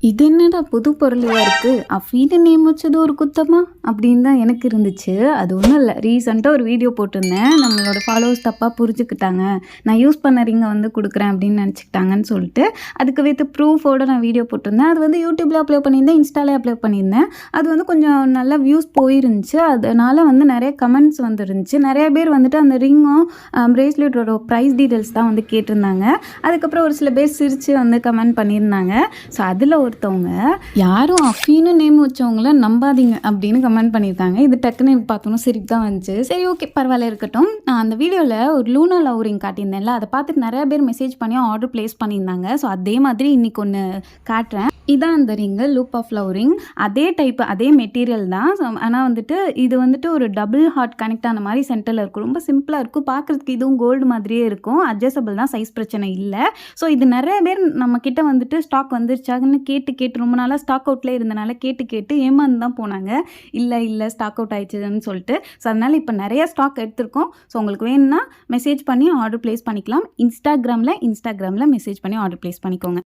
இது என்னடா புது பொருளா இருக்கு! அஃபீன்னு நேம் வச்சது ஒரு குத்தமா? அப்படின்னு தான் எனக்கு இருந்துச்சு. அது ஒண்ணும் இல்ல. ரீசென்ட்டா ஒரு வீடியோ போட்டிருந்தேன். நம்மளோட ஃபாலோவர்ஸ் தப்பா புரிஞ்சுக்கிட்டாங்க. நான் யூஸ் பண்ண ரிங்க வந்து குடுக்குறேன் அப்படின்னு நெனச்சுக்கிட்டாங்கன்னு சொல்லிட்டு, அதுக்கு வித் ப்ரூஃபோட நான் வீடியோ போட்டிருந்தேன். அது வந்து யூடியூப்ல அப்லோட் பண்ணியிருந்தேன். இன்ஸ்டால அப்லோட் பண்ணியிருந்தேன். அது வந்து கொஞ்சம் நல்லா வியூஸ் போயிருந்துச்சு. அதனால வந்து நெறைய கமெண்ட்ஸ் வந்துருந்துச்சு. நெறைய பேர் வந்துட்டு அந்த ரிங்கும், பிரேஸ்லெட்டோட பிரைஸ் டீட்டெயில்ஸ் தான் வந்து கேட்டிருந்தாங்க. அதுக்கப்புறம் ஒரு சில பேர் சிரிச்சு வந்து கமெண்ட் பண்ணியிருந்தாங்க. ஸோ அதில ஒருத்தவங்க, யாரும் அஃபீன்னு நேம் வச்சவங்கள நம்பாதீங்க அப்படின்னு கமெண்ட் பண்ணியிருக்காங்க. இது டக்குன்னு எனக்கு பார்த்தோன்னா சிரிப்பு தான் வந்துச்சு. சரி ஓகே பரவாயில்ல இருக்கட்டும். நான் அந்த வீடியோல ஒரு லூனா லவ் ரிங் காட்டியிருந்தேன்ல, அத பார்த்துட்டு நெறைய பேர் மெசேஜ் பண்ணி ஆர்டர் பிளேஸ் பண்ணியிருந்தாங்க. ஸோ அதே மாதிரி இன்னைக்கு ஒண்ணு காட்டுறேன். இதான் அந்த ring loop of love ring. அதே டைப் அதே மெட்டீரியல் தான். ஆனா வந்துட்டு இது வந்துட்டு ஒரு டபுள் ஹார்ட் கனெக்ட் ஆன மாரி சென்டர்ல இருக்கும். ரொம்ப சிம்பிளா இருக்கும். பார்க்கறதுக்கு இதுவும் கோல்டு மாதிரியே இருக்கும். அட்ஜஸ்டபிள் தான். சைஸ் பிரச்சனை இல்ல. ஸோ இது நெறைய பேர் நம்ம கிட்ட வந்துட்டு ஸ்டாக் வந்துருச்சான்னு கேட்டு ரொம்ப நாளா ஸ்டாக் அவுட்லயே இருந்தனால கேட்டு ஏமாந்து தான் போனாங்க. இல்ல ஸ்டாக் அவுட் ஆயிடுச்சுன்னு சொல்லிட்டு. ஸோ அதனால இப்ப நெறைய ஸ்டாக் எடுத்திருக்கோம். ஸோ உங்களுக்கு வேணும்னா மெசேஜ் பண்ணி ஆர்டர் பிளேஸ் பண்ணிக்கலாம். இன்ஸ்டாகிராம்ல மெசேஜ் பண்ணி ஆர்டர் பிளேஸ் பண்ணிக்கோங்க.